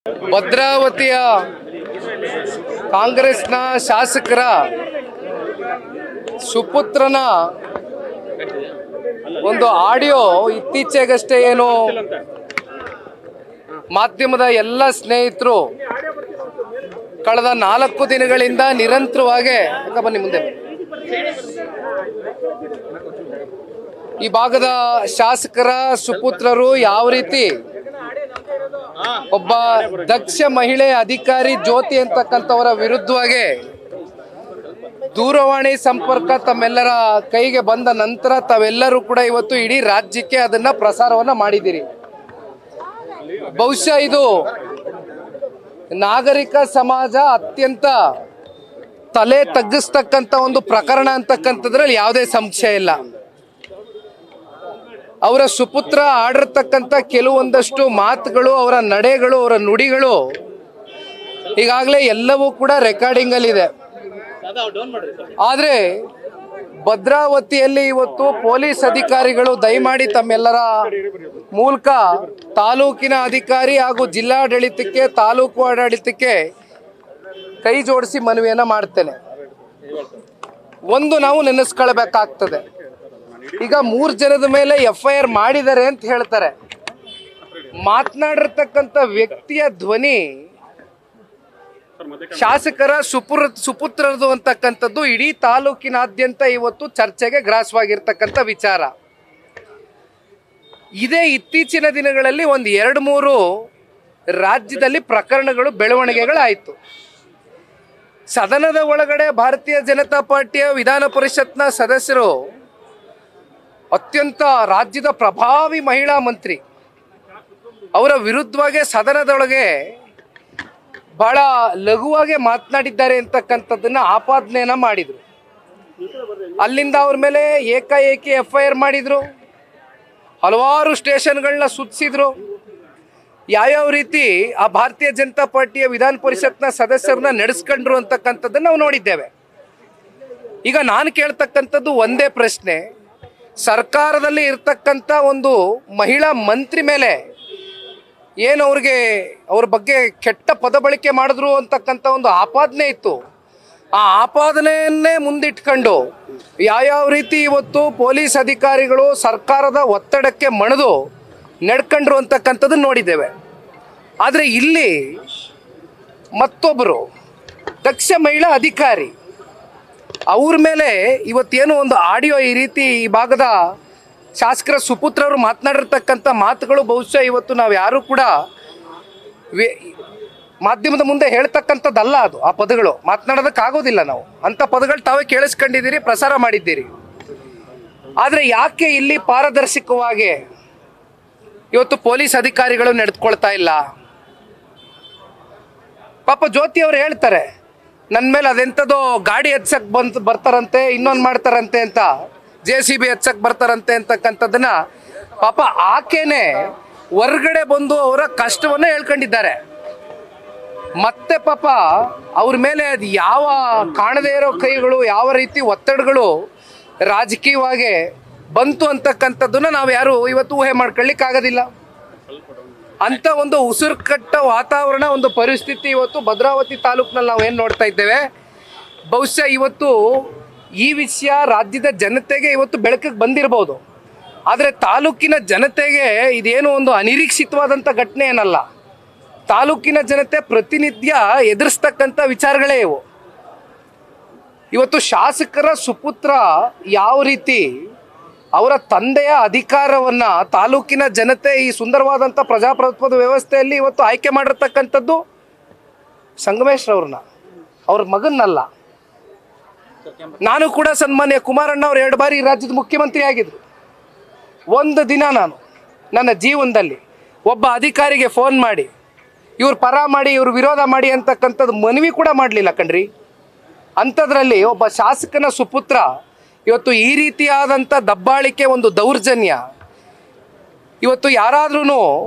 ಭದ್ರಾವತಿಯ ಕಾಂಗ್ರೆಸ್ನ ಶಾಸಕರ ಸುಪುತ್ರನ ಒಂದು ಆಡಿಯೋ ಇತ್ತೀಚೆಗಷ್ಟೇ ಏನು ಮಾಧ್ಯಮದ ಎಲ್ಲ ಸ್ನೇಹಿತರು ಕಳೆದ 4 ದಿನಗಳಿಂದ ನಿರಂತರವಾಗಿ ಬನ್ನಿ ಮುಂದೆ ಈ ಭಾಗದ ಶಾಸಕರ ಸುಪುತ್ರರು ಯಾವ ರೀತಿ ಒಬ್ಬ ದಕ್ಷ ಮಹಿಳೆ ಅಧಿಕಾರಿ ಜ್ಯೋತಿ ಅಂತಕ್ಕಂಥವರ ವಿರುದ್ಧವಾಗಿ ದೂರವಾಣಿ ಸಂಪರ್ಕ ತಮ್ಮೆಲ್ಲರ ಕೈಗೆ ಬಂದ ನಂತರ ತಾವೆಲ್ಲರೂ ಕೂಡ ಇವತ್ತು ಇಡೀ ರಾಜ್ಯಕ್ಕೆ ಅದನ್ನ ಪ್ರಸಾರವನ್ನ ಮಾಡಿದಿರಿ. ಬಹುಶಃ ಇದು ನಾಗರಿಕ ಸಮಾಜ ಅತ್ಯಂತ ತಲೆ ತಗ್ಗಿಸ್ತಕ್ಕಂಥ ಒಂದು ಪ್ರಕರಣ ಅಂತಕ್ಕಂಥದ್ರಲ್ಲಿ ಯಾವುದೇ ಸಂಶಯ ಇಲ್ಲ. ಅವರ ಸುಪುತ್ರ ಆಡಿರ್ತಕ್ಕಂಥ ಕೆಲವೊಂದಷ್ಟು ಮಾತುಗಳು, ಅವರ ನಡೆಗಳು, ಅವರ ನುಡಿಗಳು ಈಗಾಗಲೇ ಎಲ್ಲವೂ ಕೂಡ ರೆಕಾರ್ಡಿಂಗ್ ಅಲ್ಲಿ ಇದೆ. ಆದ್ರೆ ಭದ್ರಾವತಿಯಲ್ಲಿ ಇವತ್ತು ಪೊಲೀಸ್ ಅಧಿಕಾರಿಗಳು ದಯಮಾಡಿ ತಮ್ಮೆಲ್ಲರ ಮೂಲಕ ತಾಲೂಕಿನ ಅಧಿಕಾರಿ ಹಾಗೂ ಜಿಲ್ಲಾಡಳಿತಕ್ಕೆ, ತಾಲೂಕು ಆಡಳಿತಕ್ಕೆ ಕೈ ಜೋಡಿಸಿ ಮನವಿಯನ್ನ ಮಾಡ್ತೇನೆ. ಒಂದು ನಾವು ನೆನೆಸ್ಕೊಳ್ಬೇಕಾಗ್ತದೆ, ಈಗ 3 ಜನದ ಮೇಲೆ FIR ಮಾಡಿದ್ದಾರೆ ಅಂತ ಹೇಳ್ತಾರೆ. ಮಾತನಾಡಿರ್ತಕ್ಕಂಥ ವ್ಯಕ್ತಿಯ ಧ್ವನಿ ಶಾಸಕರ ಸುಪುತ್ರರದು ಅಂತಕ್ಕಂಥದ್ದು ಇಡೀ ತಾಲೂಕಿನಾದ್ಯಂತ ಇವತ್ತು ಚರ್ಚೆಗೆ ಗ್ರಾಸವಾಗಿರ್ತಕ್ಕಂಥ ವಿಚಾರ. ಇದೇ ಇತ್ತೀಚಿನ ದಿನಗಳಲ್ಲಿ 1-2-3 ರಾಜ್ಯದಲ್ಲಿ ಪ್ರಕರಣಗಳು, ಬೆಳವಣಿಗೆಗಳಾಯಿತು. ಸದನದ ಒಳಗಡೆ ಭಾರತೀಯ ಜನತಾ ಪಾರ್ಟಿಯ ವಿಧಾನ ಪರಿಷತ್ನ ಸದಸ್ಯರು ಅತ್ಯಂತ ರಾಜ್ಯದ ಪ್ರಭಾವಿ ಮಹಿಳಾ ಮಂತ್ರಿ ಅವರ ವಿರುದ್ಧವಾಗಿ ಸದನದೊಳಗೆ ಬಹಳ ಲಘುವಾಗಿ ಮಾತನಾಡಿದ್ದಾರೆ ಅಂತಕ್ಕಂಥದ್ದನ್ನ ಆಪಾದನೆಯನ್ನ ಮಾಡಿದ್ರು. ಅಲ್ಲಿಂದ ಅವ್ರ ಮೇಲೆ ಏಕಾಏಕಿ FIR ಮಾಡಿದ್ರು, ಹಲವಾರು ಸ್ಟೇಷನ್ಗಳನ್ನ ಸುತ್ತಿಸಿದ್ರು. ಯಾವ್ಯಾವ ರೀತಿ ಆ ಭಾರತೀಯ ಜನತಾ ಪಾರ್ಟಿಯ ವಿಧಾನ ಪರಿಷತ್ನ ಸದಸ್ಯರನ್ನ ನಡೆಸ್ಕೊಂಡ್ರು ಅಂತಕ್ಕಂಥದ್ದನ್ನ ನಾವು ನೋಡಿದ್ದೇವೆ. ಈಗ ನಾನು ಕೇಳ್ತಕ್ಕಂಥದ್ದು ಒಂದೇ ಪ್ರಶ್ನೆ, ಸರ್ಕಾರದಲ್ಲಿ ಇರ್ತಕ್ಕಂಥ ಒಂದು ಮಹಿಳಾ ಮಂತ್ರಿ ಮೇಲೆ ಏನು ಅವ್ರ ಬಗ್ಗೆ ಕೆಟ್ಟ ಪದ ಬಳಕೆ ಮಾಡಿದ್ರು ಅಂತಕ್ಕಂಥ ಒಂದು ಆಪಾದನೆ ಇತ್ತು. ಆ ಆಪಾದನೆಯನ್ನೇ ಮುಂದಿಟ್ಕೊಂಡು ಯಾವ್ಯಾವ ರೀತಿ ಇವತ್ತು ಪೊಲೀಸ್ ಅಧಿಕಾರಿಗಳು ಸರ್ಕಾರದ ಒತ್ತಡಕ್ಕೆ ಮಣಿದು ನಡ್ಕೊಂಡ್ರು ಅಂತಕ್ಕಂಥದ್ದನ್ನು ನೋಡಿದ್ದೇವೆ. ಆದರೆ ಇಲ್ಲಿ ಮತ್ತೊಬ್ಬರು ದಕ್ಷ ಮಹಿಳಾ ಅಧಿಕಾರಿ ಅವ್ರ ಮೇಲೆ ಇವತ್ತೇನು ಒಂದು ಆಡಿಯೋ ಈ ರೀತಿ ಈ ಭಾಗದ ಶಾಸಕರ ಸುಪುತ್ರರು ಮಾತನಾಡಿರ್ತಕ್ಕಂಥ ಮಾತುಗಳು ಬಹುಶಃ ಇವತ್ತು ನಾವು ಯಾರು ಕೂಡ ಮಾಧ್ಯಮದ ಮುಂದೆ ಹೇಳ್ತಕ್ಕಂಥದ್ದಲ್ಲ. ಅದು ಆ ಪದಗಳು ಮಾತನಾಡೋದಕ್ಕಾಗೋದಿಲ್ಲ. ನಾವು ಅಂಥ ಪದಗಳು ತಾವೇ ಕೇಳಿಸ್ಕೊಂಡಿದ್ದೀರಿ, ಪ್ರಸಾರ ಮಾಡಿದ್ದೀರಿ. ಆದರೆ ಯಾಕೆ ಇಲ್ಲಿ ಪಾರದರ್ಶಕವಾಗಿ ಇವತ್ತು ಪೊಲೀಸ್ ಅಧಿಕಾರಿಗಳು ನಡೆದುಕೊಳ್ತಾ ಇಲ್ಲ? ಪಾಪ ಜ್ಯೋತಿ ಅವರು ಹೇಳ್ತಾರೆ, ನನ್ನ ಮೇಲೆ ಅದೆಂಥದೋ ಗಾಡಿ ಎತ್ಸಕ್ ಬರ್ತಾರಂತೆ, ಇನ್ನೊಂದು ಮಾಡ್ತಾರಂತೆ ಅಂತ, JCB ಎತ್ಸಕ್ ಬರ್ತಾರಂತೆ ಅಂತಕ್ಕಂಥದ್ದನ್ನ ಪಾಪ ಆಕೆನೆ ಹೊರ್ಗಡೆ ಬಂದು ಅವರ ಕಷ್ಟವನ್ನ ಹೇಳ್ಕೊಂಡಿದ್ದಾರೆ. ಮತ್ತೆ ಪಾಪ ಅವ್ರ ಮೇಲೆ ಅದು ಯಾವ ಕಾಣದೇ ಇರೋ ಕೈಗಳು, ಯಾವ ರೀತಿ ಒತ್ತಡಗಳು ರಾಜಕೀಯವಾಗಿ ಬಂತು ಅಂತಕ್ಕಂಥದ್ದನ್ನ ನಾವು ಯಾರು ಇವತ್ತು ಊಹೆ ಮಾಡ್ಕೊಳ್ಳಿಕ್ಕೆ ಆಗೋದಿಲ್ಲ. ಅಂತ ಒಂದು ಉಸಿರುಕಟ್ಟ ವಾತಾವರಣ, ಒಂದು ಪರಿಸ್ಥಿತಿ ಇವತ್ತು ಭದ್ರಾವತಿ ತಾಲೂಕಿನಲ್ಲಿ ನಾವು ಏನು ನೋಡ್ತಾ ಇದ್ದೇವೆ. ಬಹುಶಃ ಇವತ್ತು ಈ ವಿಷಯ ರಾಜ್ಯದ ಜನತೆಗೆ ಇವತ್ತು ಬೆಳಕಿಗೆ ಬಂದಿರಬಹುದು, ಆದರೆ ತಾಲೂಕಿನ ಜನತೆಗೆ ಇದೇನು ಒಂದು ಅನಿರೀಕ್ಷಿತವಾದಂಥ ಘಟನೆ ಏನಲ್ಲ. ತಾಲೂಕಿನ ಜನತೆ ಪ್ರತಿನಿತ್ಯ ಎದುರಿಸ್ತಕ್ಕಂಥ ವಿಚಾರಗಳೇ ಇವು. ಇವತ್ತು ಶಾಸಕರ ಸುಪುತ್ರ ಯಾವ ರೀತಿ ಅವರ ತಂದೆಯ ಅಧಿಕಾರವನ್ನ ತಾಲೂಕಿನ ಜನತೆ ಈ ಸುಂದರವಾದಂಥ ಪ್ರಜಾಪ್ರಭುತ್ವದ ವ್ಯವಸ್ಥೆಯಲ್ಲಿ ಇವತ್ತು ಆಯ್ಕೆ ಮಾಡಿರ್ತಕ್ಕಂಥದ್ದು ಸಂಗಮೇಶ್ ಅವ್ರನ್ನ, ಅವ್ರ ಮಗನ್ನಲ್ಲ. ನಾನು ಕೂಡ ಸನ್ಮಾನ್ಯ ಕುಮಾರಣ್ಣ ಅವ್ರು 2 ಬಾರಿ ರಾಜ್ಯದ ಮುಖ್ಯಮಂತ್ರಿ ಆಗಿದ್ರು. ಒಂದು ದಿನ ನಾನು ನನ್ನ ಜೀವನದಲ್ಲಿ ಒಬ್ಬ ಅಧಿಕಾರಿಗೆ ಫೋನ್ ಮಾಡಿ ಇವ್ರ ಪರ ಮಾಡಿ ಇವ್ರ ವಿರೋಧ ಮಾಡಿ ಅಂತಕ್ಕಂಥದ್ದು ಮನವಿ ಕೂಡ ಮಾಡಲಿಲ್ಲ ಕಣ್ರಿ. ಅಂಥದ್ರಲ್ಲಿ ಒಬ್ಬ ಶಾಸಕನ ಸುಪುತ್ರ ಇವತ್ತು ಈ ರೀತಿಯಾದಂಥ ದಬ್ಬಾಳಿಕೆ, ಒಂದು ದೌರ್ಜನ್ಯ, ಇವತ್ತು ಯಾರಾದ್ರೂ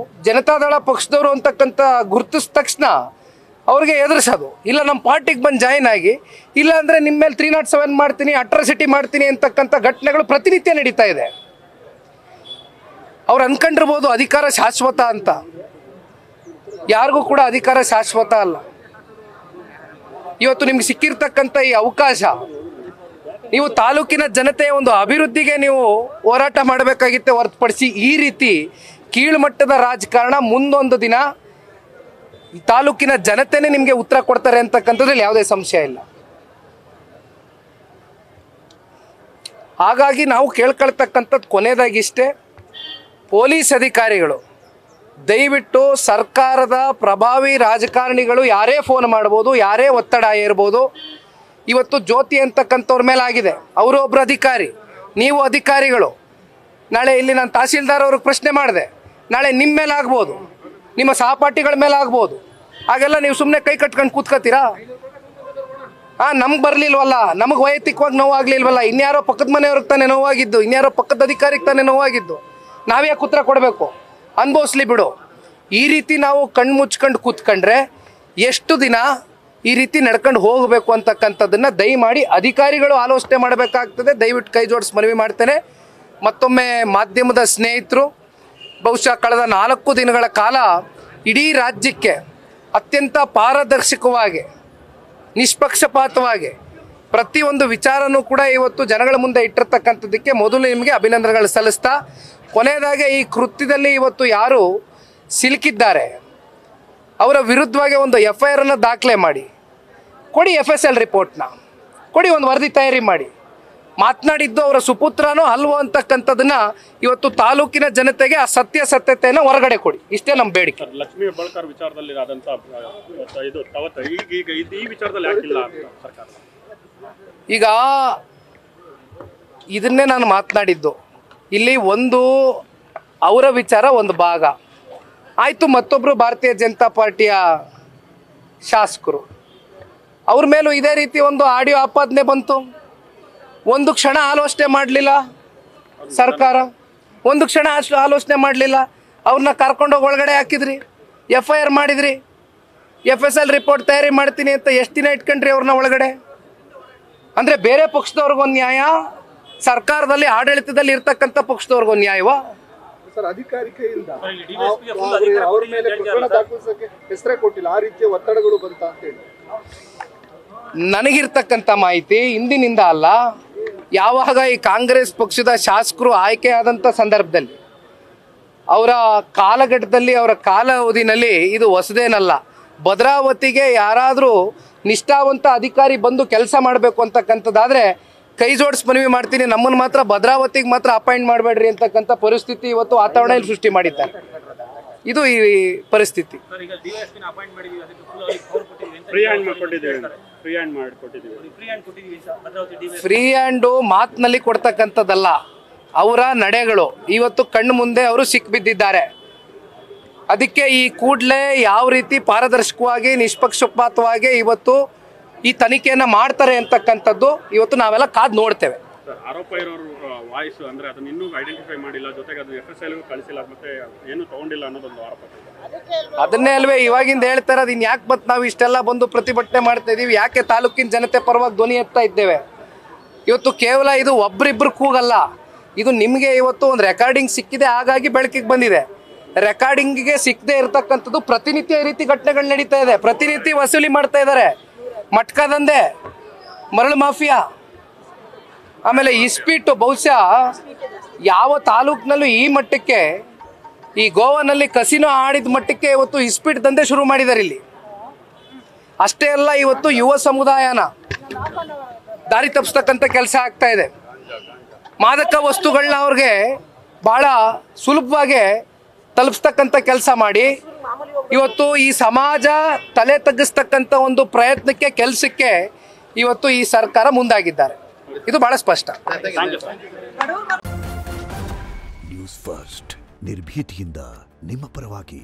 ಜನತಾದಳ ಪಕ್ಷದವರು ಅಂತಕ್ಕಂಥ ಗುರುತಿಸಿದ ತಕ್ಷಣ ಅವ್ರಿಗೆ ಎದುರಿಸೋದು, ಇಲ್ಲ ನಮ್ಮ ಪಾರ್ಟಿಗೆ ಬಂದು ಜಾಯಿನ್ ಆಗಿ, ಇಲ್ಲ ಅಂದರೆ ನಿಮ್ಮ ಮೇಲೆ 307 ಮಾಡ್ತೀನಿ, ಅಟ್ರಾಸಿಟಿ ಮಾಡ್ತೀನಿ ಅಂತಕ್ಕಂಥ ಘಟನೆಗಳು ಪ್ರತಿನಿತ್ಯ ನಡೀತಾ ಇದೆ. ಅವ್ರು ಅನ್ಕೊಂಡಿರ್ಬೋದು ಅಧಿಕಾರ ಶಾಶ್ವತ ಅಂತ. ಯಾರಿಗೂ ಕೂಡ ಅಧಿಕಾರ ಶಾಶ್ವತ ಅಲ್ಲ. ಇವತ್ತು ನಿಮ್ಗೆ ಸಿಕ್ಕಿರ್ತಕ್ಕಂಥ ಈ ಅವಕಾಶ, ನೀವು ತಾಲೂಕಿನ ಜನತೆಯ ಒಂದು ಅಭಿವೃದ್ಧಿಗೆ ನೀವು ಹೋರಾಟ ಮಾಡಬೇಕಾಗಿತ್ತೆ ಹೊರತುಪಡಿಸಿ ಈ ರೀತಿ ಕೀಳುಮಟ್ಟದ ರಾಜಕಾರಣ ಮುಂದೊಂದು ದಿನ ಈ ತಾಲೂಕಿನ ಜನತೆನೇ ನಿಮಗೆ ಉತ್ತರ ಕೊಡ್ತಾರೆ ಅಂತಕ್ಕಂಥದ್ರಲ್ಲಿ ಯಾವುದೇ ಸಂಶಯ ಇಲ್ಲ. ಹಾಗಾಗಿ ನಾವು ಕೇಳ್ಕೊಳ್ತಕ್ಕಂಥದ್ದು ಕೊನೆಯದಾಗಿ ಇಷ್ಟೇ, ಪೊಲೀಸ್ ಅಧಿಕಾರಿಗಳು ದಯವಿಟ್ಟು ಸರ್ಕಾರದ ಪ್ರಭಾವಿ ರಾಜಕಾರಣಿಗಳು ಯಾರೇ ಫೋನ್ ಮಾಡ್ಬೋದು, ಯಾರೇ ಒತ್ತಡ ಇರ್ಬೋದು, ಇವತ್ತು ಜ್ಯೋತಿ ಅಂತಕ್ಕಂಥವ್ರ ಮೇಲೆ ಆಗಿದೆ, ಅವರು ಒಬ್ಬರು ಅಧಿಕಾರಿ, ನೀವು ಅಧಿಕಾರಿಗಳು. ನಾಳೆ ಇಲ್ಲಿ ನಾನು ತಹಸೀಲ್ದಾರ್ ಅವ್ರಿಗೆ ಪ್ರಶ್ನೆ ಮಾಡಿದೆ, ನಾಳೆ ನಿಮ್ಮ ಮೇಲೆ ಆಗ್ಬೋದು, ನಿಮ್ಮ ಸಹಪಾಠಿಗಳ ಮೇಲೆ ಆಗ್ಬೋದು. ಹಾಗೆಲ್ಲ ನೀವು ಸುಮ್ಮನೆ ಕೈ ಕಟ್ಕೊಂಡು ಕೂತ್ಕೋತೀರಾ? ನಮ್ಗೆ ಬರಲಿಲ್ವಲ್ಲ, ನಮಗೆ ವೈಯಕ್ತಿಕವಾಗಿ ನೋವಾಗಲಿಲ್ವಲ್ಲ, ಇನ್ಯಾರೋ ಪಕ್ಕದ ಮನೆಯವ್ರಿಗೆ ತಾನೇ ನೋವಾಗಿದ್ದು, ಇನ್ಯಾರೋ ಪಕ್ಕದ ಅಧಿಕಾರಿಗೆ ತಾನೇ ನೋವಾಗಿದ್ದು, ನಾವ್ಯಾಕೆ ಉತ್ತರ ಕೊಡಬೇಕು? ಅನುಭವಿಸ್ಲಿ ಬಿಡು. ಈ ರೀತಿ ನಾವು ಕಣ್ಣು ಮುಚ್ಕೊಂಡು ಕೂತ್ಕೊಂಡ್ರೆ ಎಷ್ಟು ದಿನ ಈ ರೀತಿ ನಡ್ಕೊಂಡು ಹೋಗಬೇಕು ಅಂತಕ್ಕಂಥದ್ದನ್ನು ದಯಮಾಡಿ ಅಧಿಕಾರಿಗಳು ಆಲೋಚನೆ ಮಾಡಬೇಕಾಗ್ತದೆ. ದಯವಿಟ್ಟು ಕೈ ಜೋಡಿಸಿ ಮನವಿ ಮಾಡ್ತೇನೆ. ಮತ್ತೊಮ್ಮೆ ಮಾಧ್ಯಮದ ಸ್ನೇಹಿತರು, ಬಹುಶಃ ಕಳೆದ 4 ದಿನಗಳ ಕಾಲ ಇಡೀ ರಾಜ್ಯಕ್ಕೆ ಅತ್ಯಂತ ಪಾರದರ್ಶಕವಾಗಿ, ನಿಷ್ಪಕ್ಷಪಾತವಾಗಿ ಪ್ರತಿಯೊಂದು ವಿಚಾರನೂ ಕೂಡ ಇವತ್ತು ಜನಗಳ ಮುಂದೆ ಇಟ್ಟಿರ್ತಕ್ಕಂಥದ್ದಕ್ಕೆ ಮೊದಲು ನಿಮಗೆ ಅಭಿನಂದನೆಗಳು ಸಲ್ಲಿಸ್ತಾ, ಕೊನೆಯದಾಗಿ ಈ ಕೃತ್ಯದಲ್ಲಿ ಇವತ್ತು ಯಾರು ಸಿಲುಕಿದ್ದಾರೆ ಅವರ ವಿರುದ್ಧವಾಗಿ ಒಂದು FIR ಅನ್ನು ದಾಖಲೆ ಮಾಡಿ ಕೊಡಿ, FSL ರಿಪೋರ್ಟ್ನ ಕೊಡಿ, ಒಂದು ವರದಿ ತಯಾರಿ ಮಾಡಿ. ಮಾತನಾಡಿದ್ದು ಅವರ ಸುಪುತ್ರನೋ ಅಲ್ವೋ ಅಂತಕ್ಕಂಥದ್ದನ್ನ ಇವತ್ತು ತಾಲೂಕಿನ ಜನತೆಗೆ ಆ ಸತ್ಯತೆಯನ್ನು ಹೊರಗಡೆ ಕೊಡಿ. ಇಷ್ಟೇ ನಮ್ಮ ಬೇಡಿಕೆ. ಲಕ್ಷ್ಮೀ ಹೆಬ್ಬಾಳ್ಕರ್ ವಿಚಾರದಲ್ಲಿ ಈ ವಿಚಾರದಲ್ಲಿ ಯಾಕಿಲ್ಲ ಸರ್ಕಾರ? ಈಗ ಇದನ್ನೇ ನಾನು ಮಾತನಾಡಿದ್ದು. ಇಲ್ಲಿ ಒಂದು ಅವರ ವಿಚಾರ ಒಂದು ಭಾಗ ಆಯಿತು, ಮತ್ತೊಬ್ಬರು ಭಾರತೀಯ ಜನತಾ ಪಾರ್ಟಿಯ ಶಾಸಕರು, ಅವ್ರ ಮೇಲೂ ಇದೇ ರೀತಿ ಒಂದು ಆಡಿಯೋ ಆಪಾದನೆ ಬಂತು. ಒಂದು ಕ್ಷಣ ಆಲೋಚನೆ ಮಾಡಲಿಲ್ಲ ಸರ್ಕಾರ, ಒಂದು ಕ್ಷಣ ಆಲೋಚನೆ ಮಾಡಲಿಲ್ಲ. ಅವ್ರನ್ನ ಕರ್ಕೊಂಡೋಗಿ ಒಳಗಡೆ ಹಾಕಿದ್ರಿ, FIR ಮಾಡಿದ್ರಿ, FSL ರಿಪೋರ್ಟ್ ತಯಾರಿ ಮಾಡ್ತೀನಿ ಅಂತ ಎಷ್ಟು ದಿನ ಇಟ್ಕೊಂಡ್ರಿ ಅವ್ರನ್ನ ಒಳಗಡೆ? ಅಂದರೆ ಬೇರೆ ಪಕ್ಷದವ್ರಿಗೊಂದು ನ್ಯಾಯ, ಸರ್ಕಾರದಲ್ಲಿ ಆಡಳಿತದಲ್ಲಿ ಇರ್ತಕ್ಕಂಥ ಪಕ್ಷದವ್ರಿಗೊಂದು ನ್ಯಾಯವಾ? ಸರ್, ಅಧಿಕಾರಿಕೆಯಿಂದ ಅವ್ರ ಮೇಲೆ ಪ್ರಕರಣ ದಾಖಲಿಸಕ್ಕೆ ಹೆಸರೇ ಕೊಟ್ಟಿಲ್ಲ, ಆ ರೀತಿಯ ಒತ್ತಡಗಳು ಬಂತ ಅಂತ ಹೇಳಿ ನನಗಿರ್ತಕ್ಕಂಥ ಮಾಹಿತಿ ಇಂದಿನಿಂದ ಅಲ್ಲ, ಯಾವಾಗ ಈ ಕಾಂಗ್ರೆಸ್ ಪಕ್ಷದ ಶಾಸಕರು ಆಯ್ಕೆ ಆದಂಥ ಸಂದರ್ಭದಲ್ಲಿ, ಅವರ ಕಾಲಘಟ್ಟದಲ್ಲಿ, ಅವರ ಕಾಲಾವಧಿನಲ್ಲಿ ಇದು ಹೊಸದೇನಲ್ಲ. ಭದ್ರಾವತಿಗೆ ಯಾರಾದರೂ ನಿಷ್ಠಾವಂತ ಅಧಿಕಾರಿ ಬಂದು ಕೆಲಸ ಮಾಡಬೇಕು ಅಂತಕ್ಕಂಥದ್ದಾದರೆ ಕೈ ಜೋಡಿಸಿ ಮನವಿ ಮಾಡ್ತೀನಿ, ನಮ್ಮನ್ನು ಮಾತ್ರ ಭದ್ರಾವತಿಗೆ ಮಾತ್ರ ಅಪಾಯಿಂಟ್ ಮಾಡಬೇಡ್ರಿ ಅಂತಕ್ಕಂಥ ಪರಿಸ್ಥಿತಿ ಇವತ್ತು ವಾತಾವರಣ ಸೃಷ್ಟಿ ಮಾಡಿದ್ದಾರೆ. ಇದು ಈ ಪರಿಸ್ಥಿತಿ. ಫ್ರೀ ಹ್ಯಾಂಡು ಮಾತಿನಲ್ಲಿ ಕೊಡ್ತಕ್ಕಂಥದ್ದಲ್ಲ, ಅವರ ನಡೆಗಳು ಇವತ್ತು ಕಣ್ಣು ಮುಂದೆ ಅವರು ಸಿಕ್ಬಿದ್ದಿದ್ದಾರೆ. ಅದಕ್ಕೆ ಈ ಕೂಡಲೇ ಯಾವ ರೀತಿ ಪಾರದರ್ಶಕವಾಗಿ, ನಿಷ್ಪಕ್ಷಪಾತವಾಗಿ ಇವತ್ತು ಈ ತನಿಖೆಯನ್ನು ಮಾಡ್ತಾರೆ ಅಂತಕ್ಕಂಥದ್ದು ಇವತ್ತು ನಾವೆಲ್ಲ ಕಾದು ನೋಡ್ತೇವೆ. ಆರೋಪ ಇರೋರು ವಾಯ್ಸ್ ಅಂದ್ರೆ ಅದನ್ನ ಇನ್ನೂ ಐಡೆಂಟಿಫೈ ಮಾಡಿಲ್ಲ, ಜೊತೆಗೆ ಅದು FSL ಕಳಿಸಿಲ್ಲ, ಮತ್ತೆ ಏನು ತಗೊಂಡಿಲ್ಲ ಅನ್ನೋದೊಂದು ಆರೋಪ. ಅದನ್ನೇ ಅಲ್ವೇ ಇವಾಗಿಂದ ಹೇಳ್ತಾ ಇರೋದು. ಇನ್ನು ಯಾಕೆ ಮತ್ತೆ ನಾವು ಇಷ್ಟೆಲ್ಲ ಬಂದು ಪ್ರತಿಭಟನೆ ಮಾಡ್ತಾ ಇದೀವಿ? ಯಾಕೆ ತಾಲೂಕಿನ ಜನತೆ ಪರವಾಗಿ ಧ್ವನಿ ಎತ್ತಾ ಇದ್ದೇವೆ? ಇವತ್ತು ಕೇವಲ ಇದು ಒಬ್ರಿಬ್ರು ಕೂಗಲ್ಲ, ಇದು ನಿಮಗೆ ಇವತ್ತು ಒಂದು ರೆಕಾರ್ಡಿಂಗ್ ಸಿಕ್ಕಿದೆ, ಹಾಗಾಗಿ ಬೆಳಕಿಗೆ ಬಂದಿದೆ. ರೆಕಾರ್ಡಿಂಗಿಗೆ ಸಿಕ್ಕದೆ ಇರತಕ್ಕಂಥದ್ದು ಪ್ರತಿನಿತ್ಯ ಈ ರೀತಿ ಘಟನೆಗಳು ನಡೀತಾ ಇದೆ. ಪ್ರತಿನಿತ್ಯ ವಸೂಲಿ ಮಾಡ್ತಾ ಇದ್ದಾರೆ. ಮಟ್ಕದಂದೆ, ಮರಳು ಮಾಫಿಯಾ, ಆಮೇಲೆ ಇಸ್ಪೀಟು. ಬಹುಶಃ ಯಾವ ತಾಲೂಕಿನಲ್ಲೂ ಈ ಮಟ್ಟಕ್ಕೆ, ಈ ಗೋವಾನಲ್ಲಿ ಕಸಿನೋ ಆಡಿದ ಮಟ್ಟಕ್ಕೆ ಇವತ್ತು ಇಸ್ಪೀಟ್ ದಂಧೆ ಶುರು ಮಾಡಿದ್ದಾರೆ ಇಲ್ಲಿ. ಅಷ್ಟೇ ಅಲ್ಲ, ಇವತ್ತು ಯುವ ಸಮುದಾಯನ ದಾರಿ ತಪ್ಪಿಸ್ತಕ್ಕಂಥ ಕೆಲಸ ಆಗ್ತಾ ಇದೆ. ಮಾದಕ ವಸ್ತುಗಳನ್ನ ಅವ್ರಿಗೆ ಭಾಳ ಸುಲಭವಾಗಿ ತಲುಪಿಸ್ತಕ್ಕಂಥ ಕೆಲಸ ಮಾಡಿ ಇವತ್ತು ಈ ಸಮಾಜ ತಲೆ ತಗ್ಗಿಸ್ತಕ್ಕಂಥ ಒಂದು ಪ್ರಯತ್ನಕ್ಕೆ, ಕೆಲಸಕ್ಕೆ ಇವತ್ತು ಈ ಸರ್ಕಾರ ಮುಂದಾಗಿದ್ದಾರೆ. ಇದು ಬಹಳ ಸ್ಪಷ್ಟ. ನ್ಯೂಸ್ ಫಸ್ಟ್, ನಿರ್ಭೀತಿಯಿಂದ ನಿಮ್ಮ ಪರವಾಗಿ.